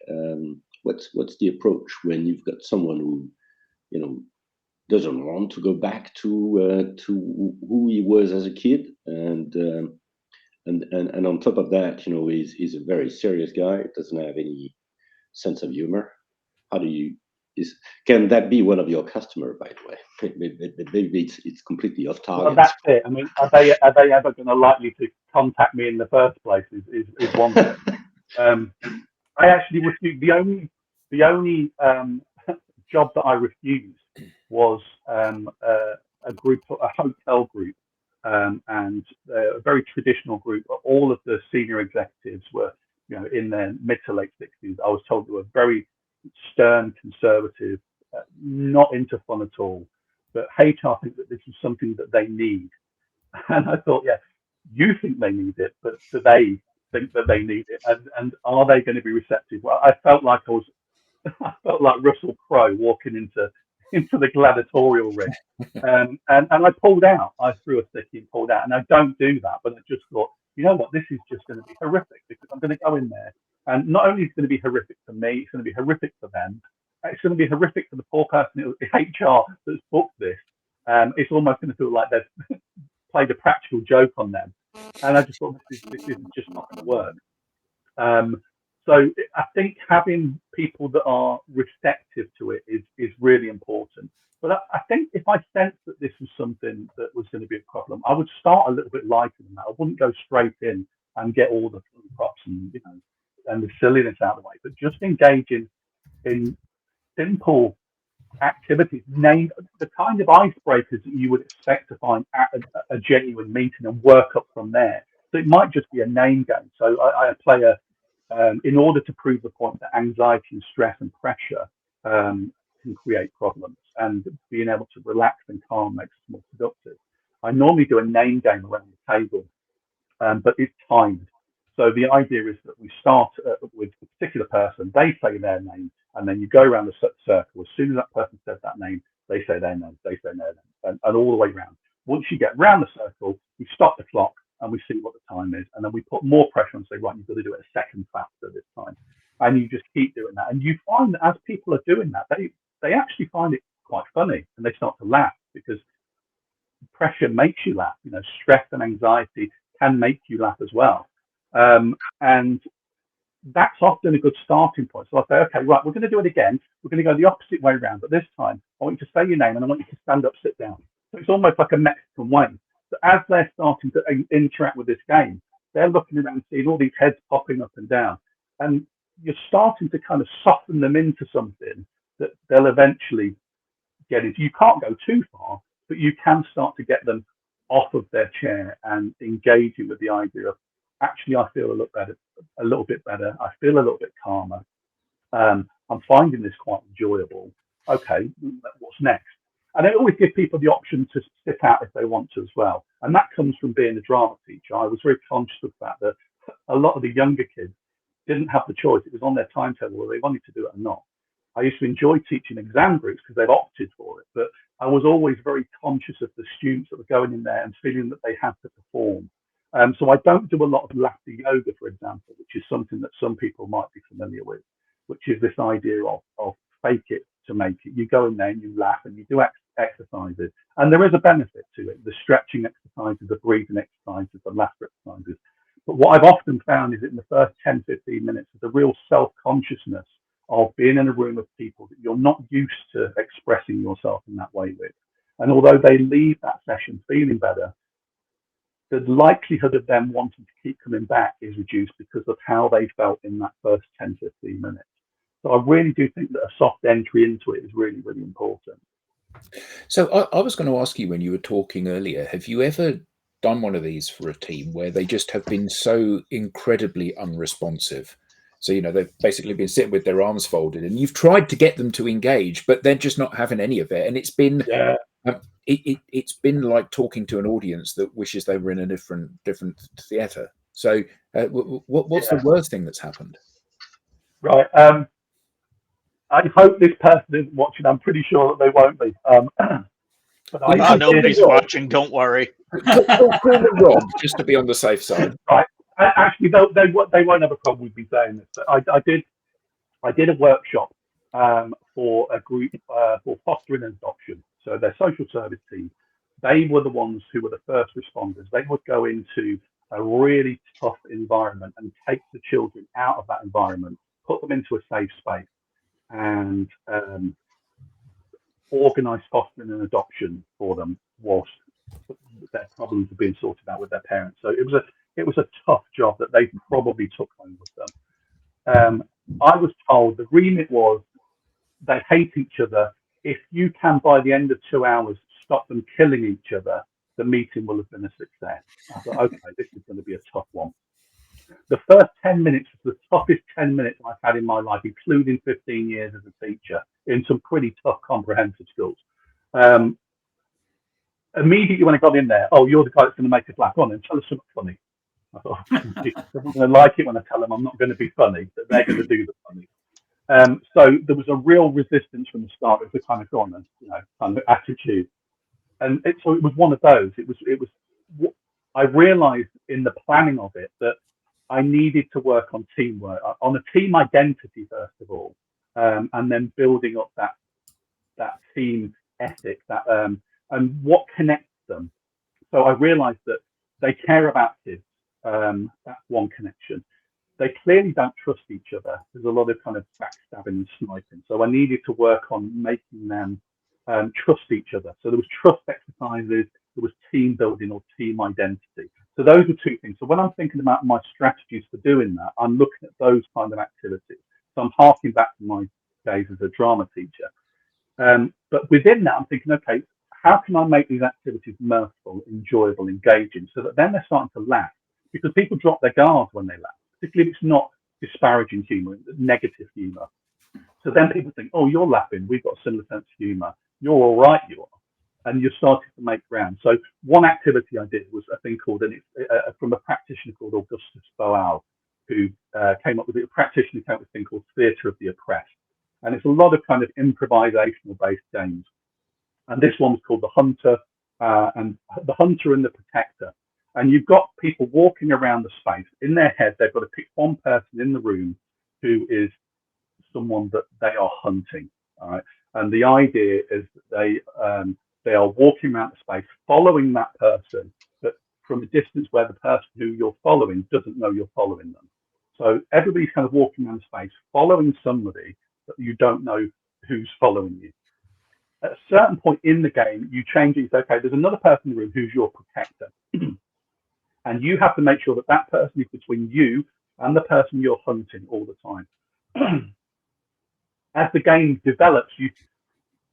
What's the approach when you've got someone who doesn't want to go back to who he was as a kid, and on top of that, he's a very serious guy, doesn't have any sense of humor. How do you Can that be one of your customer, by the way? Maybe it's completely off target. Well, that's it. I mean, are they ever going to likely to contact me in the first place? Is one thing. I actually refused. The only job that I refused was a group, a hotel group, and a very traditional group. All of the senior executives were, in their mid to late 60s. I was told they were very stern, conservative, not into fun at all. But HR think that this is something that they need, and I thought, yeah, you think they need it, but do they think that they need it, and are they going to be receptive? Well, I felt like Russell Crowe walking into the gladiatorial ring, and I pulled out. I threw a sticky and pulled out, and I don't do that, but I just thought, you know what, this is just going to be horrific, because I'm going to go in there, and not only is it going to be horrific for me, it's going to be horrific for them. It's going to be horrific for the poor person in HR that's booked this. It's almost going to feel like they've played a practical joke on them, and I just thought this is just not going to work. So I think having people that are receptive to it is really important. But I think if I sensed that this was something that was going to be a problem, I would start a little bit lighter than that. I wouldn't go straight in and get all the props and the silliness out of the way, but just engage in simple activities, name the kind of icebreakers that you would expect to find at a genuine meeting, and work up from there. So it might just be a name game. So I play in order to prove the point that anxiety and stress and pressure can create problems, and being able to relax and calm makes us more productive. I normally do a name game around the table, but it's timed. So the idea is that we start with a particular person, they say their name, and then you go around the circle. As soon as that person says that name, they say their name, they say their name, and all the way around. Once you get round the circle, we stop the clock and we see what the time is, and then we put more pressure and say, right, you've got to do it a second faster this time. And you just keep doing that. And you find that as people are doing that, they actually find it quite funny, and they start to laugh, because pressure makes you laugh. Stress and anxiety can make you laugh as well. And that's often a good starting point. So I say, okay, right, we're going to do it again. We're going to go the opposite way around, but this time I want you to say your name, and I want you to stand up, sit down. So it's almost like a Mexican way. So as they're starting to interact with this game, they're looking around, seeing all these heads popping up and down, and you're starting to kind of soften them into something that they'll eventually get into. You can't go too far, but you can start to get them off of their chair and engaging with the idea of, actually, I feel a little bit better. I feel a little bit calmer. I'm finding this quite enjoyable. Okay, what's next? And I always give people the option to sit out if they want to as well. And that comes from being a drama teacher. I was very conscious of that a lot of the younger kids didn't have the choice. It was on their timetable whether they wanted to do it or not. I used to enjoy teaching exam groups because they've opted for it, but I was always very conscious of the students that were going in there and feeling that they had to perform. So I don't do a lot of laughter yoga, for example, which is something that some people might be familiar with, which is this idea of fake it to make it. You go in there and you laugh and you do exercises, and there is a benefit to it. The stretching exercises, the breathing exercises, the laughter exercises. But what I've often found is that in the first 10, 15 minutes, there's a real self-consciousness of being in a room of people that you're not used to expressing yourself in that way with. And although they leave that session feeling better, the likelihood of them wanting to keep coming back is reduced because of how they felt in that first 10, 15 minutes. So I really do think that a soft entry into it is really, really important. So I was going to ask you, when you were talking earlier, have you ever done one of these for a team where they just have been so incredibly unresponsive? So, they've basically been sitting with their arms folded, and you've tried to get them to engage, but they're just not having any of it. And it's been, it's been like talking to an audience that wishes they were in a different theatre. So what's the worst thing that's happened? Right. I hope this person isn't watching. I'm pretty sure that they won't be. But nobody's watching. Don't worry. Rob, just to be on the safe side. Right. Actually, they won't have a problem with me saying this. But I did a workshop for a group for fostering and adoption. So their social service team, they were the ones who were the first responders. They would go into a really tough environment and take the children out of that environment, put them into a safe space, and organise fostering and adoption for them whilst their problems were being sorted out with their parents. So it was a tough job that they probably took home with them. I was told the remit was they hate each other. If you can, by the end of 2 hours, stop them killing each other, the meeting will have been a success. I thought, okay, this is going to be a tough one. The first 10 minutes was the toughest 10 minutes I've had in my life, including 15 years as a teacher in some pretty tough comprehensive schools. Immediately when I got in there, oh, you're the guy that's going to make us laugh. On and tell us something funny. I thought, they're not going to like it when I tell them I'm not going to be funny, but they're going to do the funny. So there was a real resistance from the start. It was a kind of gone, kind of attitude, and so it was one of those. It was. I realised in the planning of it that I needed to work on teamwork, on a team identity first of all, and then building up that team ethic, and what connects them. So I realised that they care about kids. That's one connection. They clearly don't trust each other. There's a lot of kind of backstabbing and sniping. So I needed to work on making them trust each other. So there was trust exercises, there was team building or team identity. So those were two things. So when I'm thinking about my strategies for doing that, I'm looking at those kind of activities. So I'm harking back to my days as a drama teacher. But within that, I'm thinking, okay, how can I make these activities mirthful, enjoyable, engaging, so that then they're starting to laugh? Because people drop their guards when they laugh, particularly if it's not disparaging humour, negative humour. So then people think, oh, you're laughing, we've got a similar sense of humour, you're all right, you are. And you're starting to make ground. So one activity I did was a thing called, and it's from a practitioner called Augustus Boal, who came up with a practitioner came up with a thing called Theatre of the Oppressed. And it's a lot of kind of improvisational based games. And this one was called The Hunter and the Protector. And you've got people walking around the space. In their head, they've got to pick one person in the room who is someone that they are hunting. All right. And the idea is that they are walking around the space, following that person, but from a distance where the person who you're following doesn't know you're following them. So everybody's kind of walking around the space, following somebody that you don't know who's following you. At a certain point in the game, you change it. It's okay, there's another person in the room who's your protector. And you have to make sure that that person is between you and the person you're hunting all the time. As the game develops, you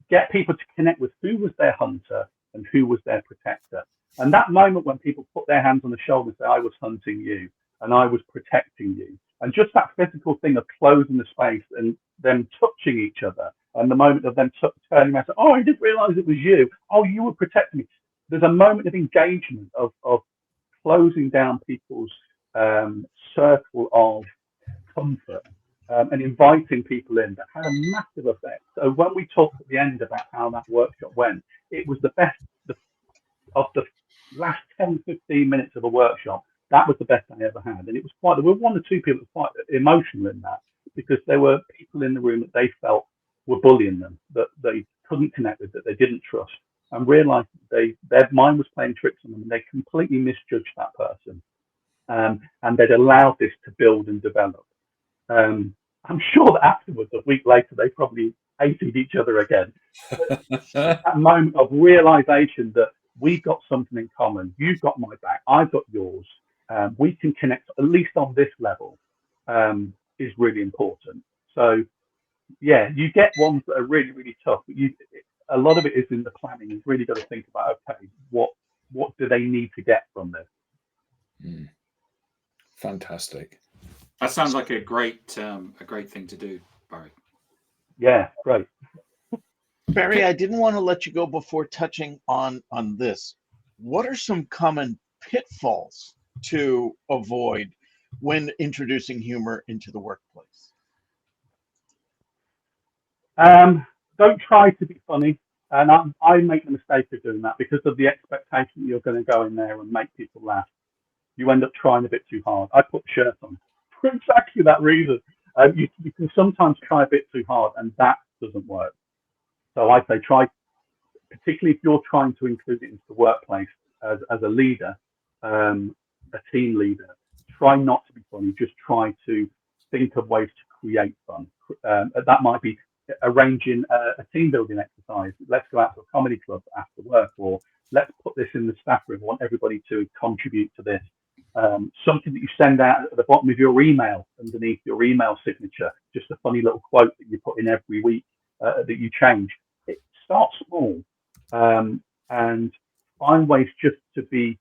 get people to connect with who was their hunter and who was their protector. And that moment when people put their hands on the shoulder and say, I was hunting you and I was protecting you. And just that physical thing of closing the space and them touching each other. And the moment of them turning around and saying, oh, I didn't realize it was you. Oh, you were protecting me. There's a moment of engagement, of closing down people's circle of comfort and inviting people in. That had a massive effect. So when we talked at the end about how that workshop went, it was the best of the last 10, 15 minutes of a workshop. That was the best I ever had. And it was quite, there were one or two people that were quite emotional in that, because there were people in the room that they felt were bullying them, that they couldn't connect with, that they didn't trust, and realized their mind was playing tricks on them, and they completely misjudged that person. And they'd allowed this to build and develop. I'm sure that afterwards, a week later, they probably hated each other again. That moment of realization that we've got something in common, you've got my back, I've got yours, we can connect, at least on this level, is really important. So, yeah, you get ones that are really, really tough, but a lot of it is in the planning. You've really got to think about, okay, what do they need to get from this? Fantastic. That sounds like a great thing to do, Barry. Yeah, great. Barry, I didn't want to let you go before touching on this. What are some common pitfalls to avoid when introducing humor into the workplace? Don't try to be funny. And I make the mistake of doing that because of the expectation that you're going to go in there and make people laugh. You end up trying a bit too hard. I put shirts on for exactly that reason. You can sometimes try a bit too hard, and that doesn't work. So I say try, particularly if you're trying to include it into the workplace as a leader, a team leader, try not to be funny. Just try to think of ways to create fun. That might be arranging a team building exercise. Let's go out to a comedy club after work, or let's put this in the staff room. I want everybody to contribute to this. Something that you send out at the bottom of your email, underneath your email signature, just a funny little quote that you put in every week that you change. It starts small, and find ways just to be.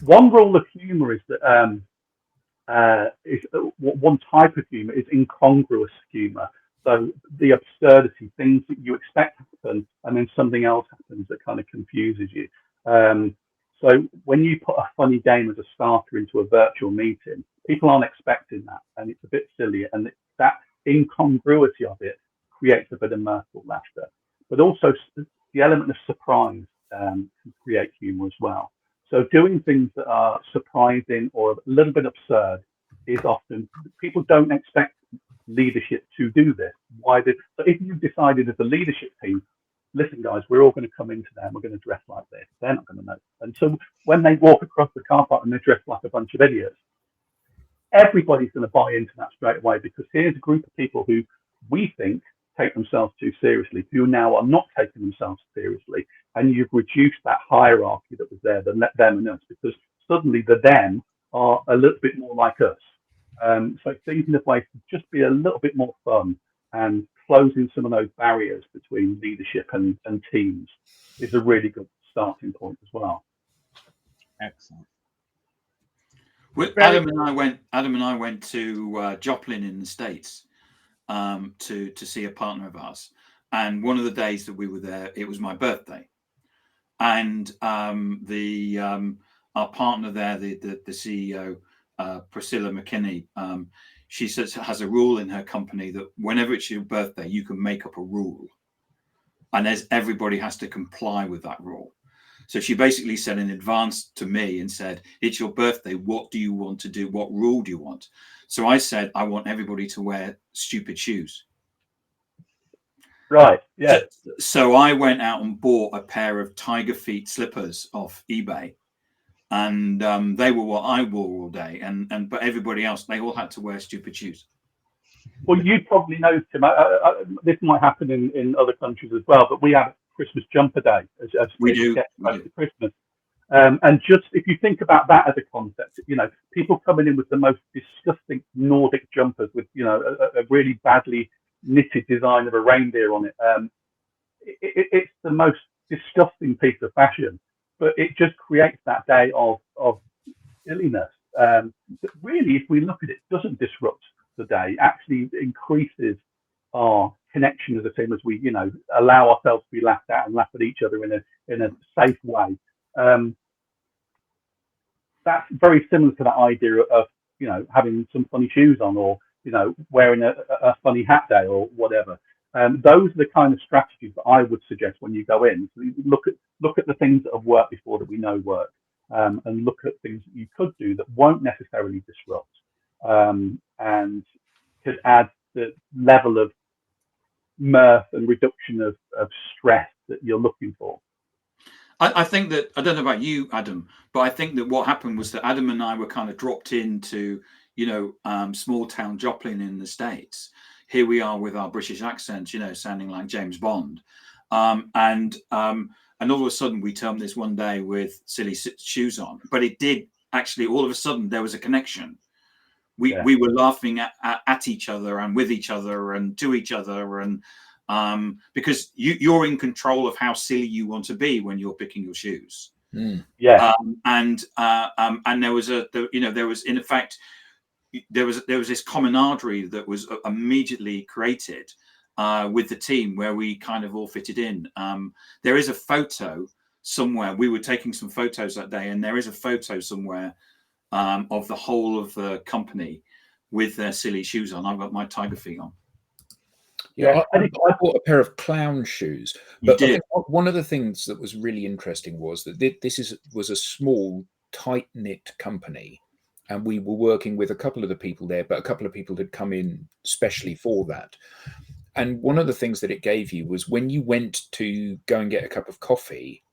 One rule of humour is that one type of humour is incongruous humour. So the absurdity, things that you expect to happen, and then something else happens that kind of confuses you. So when you put a funny game as a starter into a virtual meeting, people aren't expecting that, and it's a bit silly, and that incongruity of it creates a bit of mirthful laughter. But also the element of surprise can create humour as well. So doing things that are surprising or a little bit absurd is often, people don't expect leadership to do this. So if you've decided as a leadership team, listen guys, we're all going to come into there and we're going to dress like this, they're not going to know. And so when they walk across the car park and they're dressed like a bunch of idiots, everybody's going to buy into that straight away, because here's a group of people who we think take themselves too seriously, who now are not taking themselves seriously, and you've reduced that hierarchy that was there, the them and us, because suddenly the them are a little bit more like us. So thinking of ways to just be a little bit more fun and closing some of those barriers between leadership and teams is a really good starting point as well. Excellent. Well, Adam and I went to Joplin in the States to see a partner of ours, and one of the days that we were there, it was my birthday, and our partner there, the CEO, Priscilla McKinney, she says has a rule in her company that whenever it's your birthday, you can make up a rule, and everybody has to comply with that rule. So she basically said in advance to me and said, it's your birthday. What do you want to do? What rule do you want? So I said, I want everybody to wear stupid shoes. Right. Yeah. So I went out and bought a pair of tiger feet slippers off eBay. And they were what I wore all day. But everybody else, they all had to wear stupid shoes. Well, you probably know, Tim, this might happen in other countries as well, but we have Christmas jumper day as we get close to Christmas. And just if you think about that as a concept, people coming in with the most disgusting Nordic jumpers with, a really badly knitted design of a reindeer on it. It's the most disgusting piece of fashion, but it just creates that day of silliness. That really, if we look at it, doesn't disrupt the day, actually increases our connection as a team as we, allow ourselves to be laughed at and laugh at each other in a safe way. That's very similar to that idea of, having some funny shoes on, or, wearing a funny hat day or whatever. Those are the kind of strategies that I would suggest when you go in. So you look at the things that have worked before that we know work, and look at things that you could do that won't necessarily disrupt, and could add the level of mirth and reduction of stress that you're looking for. I think that, I don't know about you, Adam, but I think that what happened was that Adam and I were kind of dropped into, small town Joplin in the States. Here we are with our British accents, sounding like James Bond. And all of a sudden we termed this one day with silly shoes on, but it did actually, all of a sudden there was a connection. We were laughing at each other and with each other and to each other, and because you're in control of how silly you want to be when you're picking your shoes. Yeah. And there was in effect there was this camaraderie that was immediately created with the team, where we kind of all fitted in. There is a photo somewhere. We were taking some photos that day, and there is a photo somewhere of the whole of the company with their silly shoes on. I've got my tiger feet on. Yeah, I bought a pair of clown shoes. But You I did. think one of the things that was really interesting was that was a small, tight-knit company, and we were working with a couple of the people there, but a couple of people had come in specially for that. And one of the things that it gave you was when you went to go and get a cup of coffee,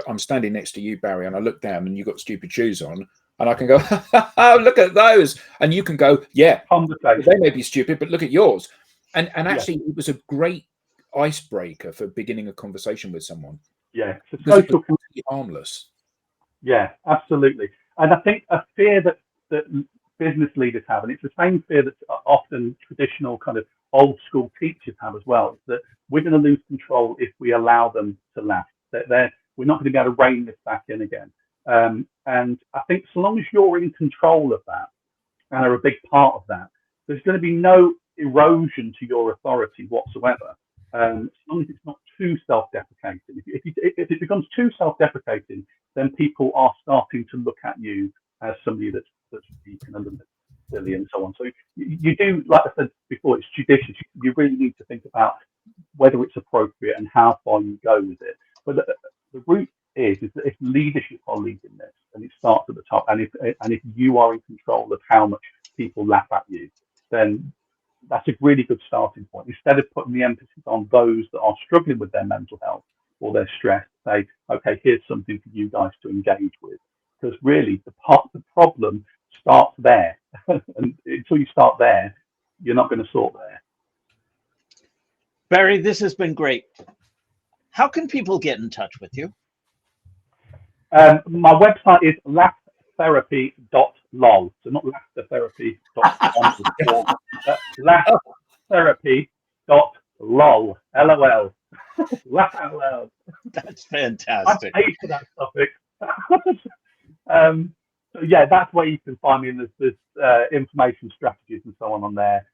I'm standing next to you, Barry, and I look down and you've got stupid shoes on, and I can go, oh, look at those. And you can go, yeah, they may be stupid, but look at yours. And actually, it was a great icebreaker for beginning a conversation with someone. Yeah, it's a Because it social was completely harmless. Yeah, absolutely. And I think a fear that business leaders have, and it's the same fear that often traditional kind of old school teachers have as well, is that we're going to lose control if we allow them to laugh. That we're not going to be able to rein this back in again. And I think so long as you're in control of that and are a big part of that, there's going to be no erosion to your authority whatsoever. As long as it's not too self-deprecating. If it becomes too self-deprecating, then people are starting to look at you as somebody that's weak and a little bit silly and so on. So you do, like I said before, it's judicious. You really need to think about whether it's appropriate and how far you go with it. But the root is that if leadership are leading this, and it starts at the top, and if you are in control of how much people laugh at you, then that's a really good starting point. Instead of putting the emphasis on those that are struggling with their mental health or their stress, say, okay, here's something for you guys to engage with. Because really, the problem starts there. And until you start there, you're not going to sort there. Barry, this has been great. How can people get in touch with you? My website is laughtherapy.lol. So not laughtherapy.com. Laughtherapy.lol. LOL. Laugh out loud. That's fantastic. I paid for that topic. So yeah, that's where you can find me, and there's information strategies and so on there.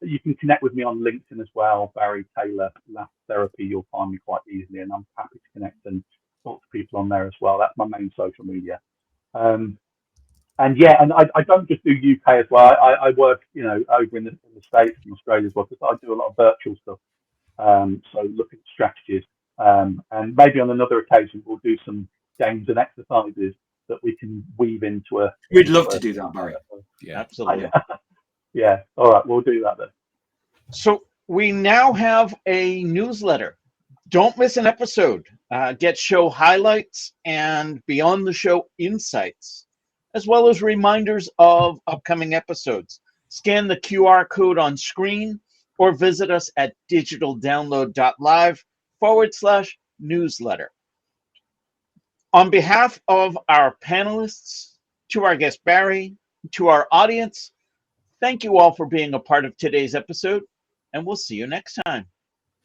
You can connect with me on LinkedIn as well, Barry Taylor, Laugh Therapy. You'll find me quite easily, and I'm happy to connect and talk to people on there as well. That's my main social media. And yeah, and I don't just do UK as well. I work, over in the States and Australia as well, because I do a lot of virtual stuff. So looking at strategies, and maybe on another occasion we'll do some games and exercises that we can weave into a. We'd love to do that, Barry. Yeah, absolutely. Yeah. All right, we'll do that then. So we now have a newsletter. Don't miss an episode. Get show highlights and beyond the show insights, as well as reminders of upcoming episodes. Scan the QR code on screen or visit us at digitaldownload.live/newsletter. On behalf of our panelists, to our guest Barry, to our audience, thank you all for being a part of today's episode, and we'll see you next time.